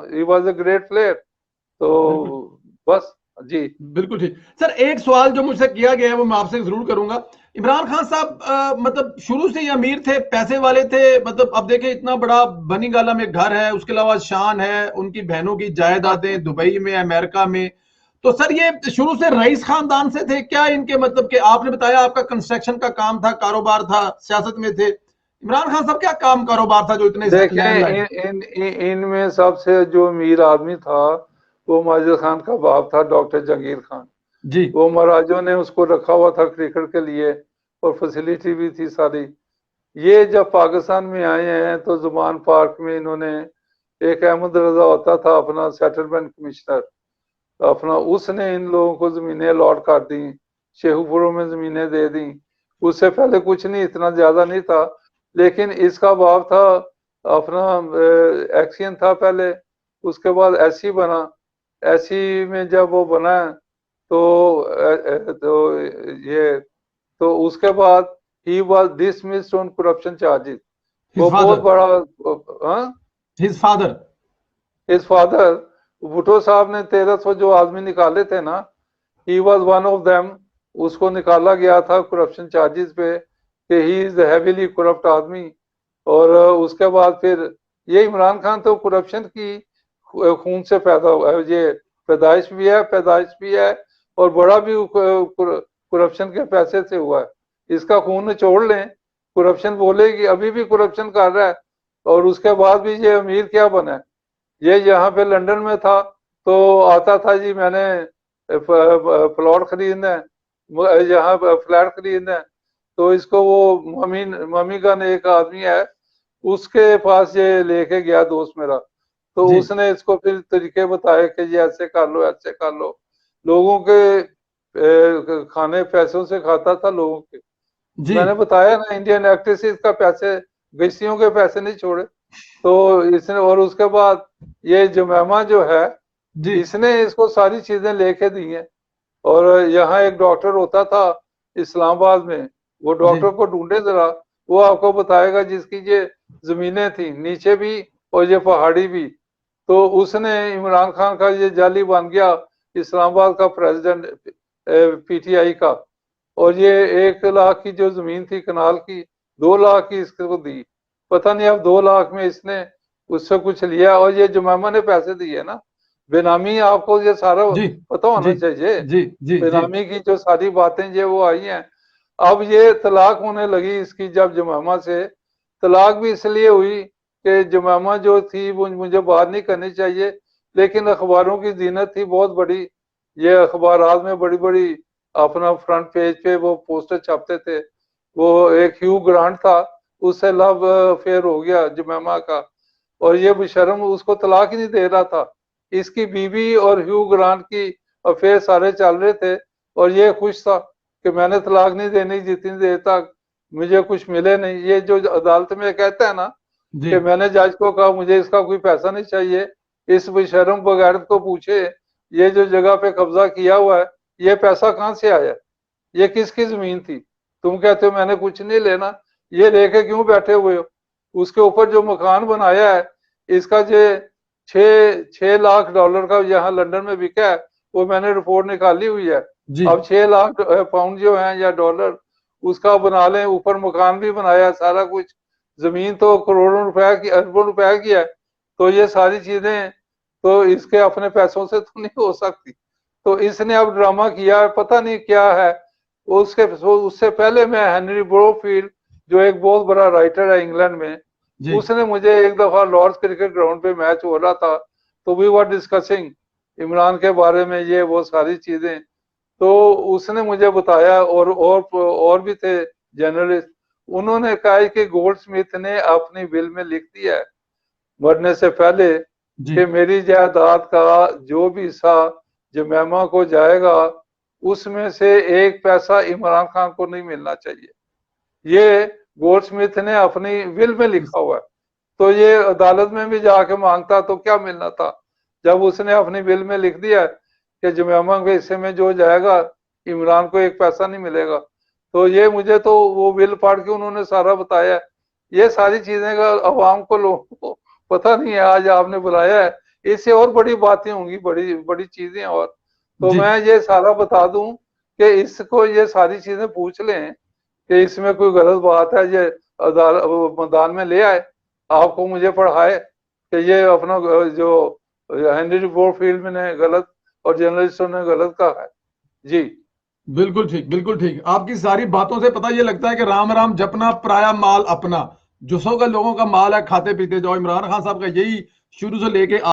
He was a great player. तो बिल्कुल बस जी। बिल्कुल ठीक सर। एक सवाल जो मुझसे किया गया है वो मैं आपसे जरूर करूंगा। इमरान खान साहब मतलब शुरू से ही अमीर थे, पैसे वाले थे? मतलब अब देखें, इतना बड़ा बनी गाला में घर है, उसके अलावा शान है, उनकी बहनों की जायदादें दुबई में, अमेरिका में। तो सर ये शुरू से रईस खानदान से थे क्या इनके, मतलब कि आपने बताया आपका कंस्ट्रक्शन का काम था, कारोबार था, सियासत में थे। इमरान खान साहब क्या काम कारोबार था जो इतने देखें लैंडलाइन? इनमें सबसे जो अमीर आदमी था वो माजिद खान का बाप था, डॉक्टर जहांगीर खान। जी वो महाराजों ने उसको रखा हुआ था क्रिकेट के लिए, और फैसिलिटी भी थी सारी। ये जब पाकिस्तान में आए हैं तो जुमान पार्क में इन्होंने, एक अहमद रजा होता था अपना सेटलमेंट कमिश्नर अपना, उसने इन लोगों को जमीनें अलॉट कर दी, शेखुपुरों में जमीनें दे दी। उससे पहले कुछ नहीं, इतना ज्यादा नहीं था। लेकिन इसका बाप था अपना एक्सियन था पहले, उसके बाद एससी बना। एससी में जब वो बना तो ये, तो उसके बाद he was dismissed on corruption charges. His वो बहुत फादर। बड़ा। हाँ, हिज फादर। इस फादर, भुट्टो साहब ने 1300 जो आदमी निकाले थे ना, he was one of them. उसको निकाला गया था करप्शन चार्जेस पे कि ही इज हैवीली करप्ट आदमी। और उसके बाद फिर ये इमरान खान तो करप्शन की खून से पैदा हुआ है, ये पैदाइश भी है, पैदाइश भी है, और बड़ा भी करप्शन के पैसे से हुआ है। इसका खून निचोड़ लें, करप्शन बोलेगी अभी भी करप्शन कर रहा है। और उसके बाद भी ये अमीर क्या बना है। ये यहाँ पे लंदन में था तो आता था जी, मैंने प्लॉट खरीदना है, यहाँ फ्लैट खरीदना है। तो इसको वो मम्मी मम्मी का ने एक आदमी है, उसके पास ये लेके गया दोस्त मेरा। तो जी उसने इसको फिर तरीके बताए कि ये ऐसे कर लो, ऐसे कर लो। लोगों के खाने पैसों से खाता था लोगों के। जी मैंने बताया ना, इंडियन एक्ट्रेसेस का पैसे, गश्तियों के पैसे नहीं छोड़े। तो इसने, और उसके बाद ये जमैमा जो है, जी इसने इसको सारी चीजें लेके दी हैं। और यहाँ एक डॉक्टर होता था इस्लामाबाद में, वो जी डॉक्टर को ढूंढे जरा, वो आपको बताएगा जिसकी ये जमीनें थी नीचे भी और ये पहाड़ी भी। तो उसने इमरान खान का ये जाली बन गया इस्लामाबाद का प्रेसिडेंट पीटीआई का। और ये 1 लाख की जो जमीन थी कनाल की, 2 लाख की इसको दी। पता नहीं अब 2 लाख में इसने उससे कुछ लिया। और ये जुमामा ने पैसे दिए ना, बेनामी, आपको ये सारा जी पता जी होना चाहिए। जी जी जी बेनामी की जो सारी बातें ये वो आई हैं। अब ये तलाक होने लगी इसकी जब जुमामा से। तलाक भी इसलिए हुई कि जुमामा जो थी वो मुझे बात नहीं करनी चाहिए, लेकिन अखबारों की जीनत थी बहुत बड़ी। ये अखबारात में बड़ी बड़ी अपना फ्रंट पेज पे वो पोस्टर छापते थे। वो एक ह्यू ग्रांट था, उससे लव अफेयर हो गया जुमैमा का। और ये बेशर्म उसको तलाक ही नहीं दे रहा था। इसकी बीवी और ह्यू ग्रांट की अफेयर सारे चल रहे थे, और ये खुश था कि मैंने तलाक नहीं देनी जितनी देर तक मुझे कुछ मिले नहीं। ये जो अदालत में कहता है ना जी कि मैंने जज को कहा मुझे इसका कोई पैसा नहीं चाहिए, इस बेशर्म बगैरत को पूछे ये जो जगह पे कब्जा किया हुआ है, ये पैसा कहाँ से आया, ये किसकी जमीन थी। तुम कहते हो मैंने कुछ नहीं लेना, ये लेके क्यों बैठे हुए हो। उसके ऊपर जो मकान बनाया है, इसका जो 6 लाख डॉलर का यहाँ लंदन में बिका है, वो मैंने रिपोर्ट निकाली हुई है। जी अब 6 लाख पाउंड जो है या डॉलर, उसका बना लें, ऊपर मकान भी बनाया, सारा कुछ। जमीन तो करोड़ों रुपए की, अरबों रुपए की है। तो ये सारी चीजें तो इसके अपने पैसों से तो नहीं हो सकती। तो इसने अब ड्रामा किया है, पता नहीं क्या है। उसके उससे पहले मैं हेनरी ब्रोफील्ड, जो एक बहुत बड़ा राइटर है इंग्लैंड में, जी उसने मुझे एक दफा लॉर्ड्स क्रिकेट ग्राउंड पे मैच हो रहा था, तो वी वर डिस्कसिंग इमरान के बारे में ये वो सारी चीजें। तो उसने मुझे बताया, और भी थे जर्नलिस्ट, उन्होंने कहा कि गोल्ड स्मिथ ने अपनी विल में लिख दिया है मरने से पहले जी कि मेरी जायदाद का जो भी हिस्सा जमैमा को जाएगा, उसमें से 1 पैसा इमरान खान को नहीं मिलना चाहिए। ये गोल्डस्मिथ ने अपनी विल में लिखा हुआ है। तो ये अदालत में भी जाके मांगता तो क्या मिलना था, जब उसने अपनी विल में लिख दिया कि जमैमा के हिस्से में जो जाएगा इमरान को 1 पैसा नहीं मिलेगा। तो ये मुझे तो वो विल पढ़ के उन्होंने सारा बताया। ये सारी चीजें का अवाम को, लोगों को पता नहीं है। आज आपने बुलाया है इससे और बड़ी बातें होंगी, बड़ी बड़ी चीजें। और तो जी मैं ये सारा बता दूं कि इसको ये सारी चीजें पूछ लें कि इसमें कोई गलत बात है, ये मैदान में ले आए, आपको मुझे पढ़ाए कि ये अपना जो हेनरी रिपोर्ट फील्ड में ने गलत और जर्नलिस्टों ने गलत कहा है। जी बिल्कुल ठीक, बिल्कुल ठीक। आपकी सारी बातों से पता ये लगता है कि राम राम जपना पराया माल अपना, जो सौ का लोगों का माल है, खाते पीते जाओ। इमरान खान साहब का यही शुरू से लेके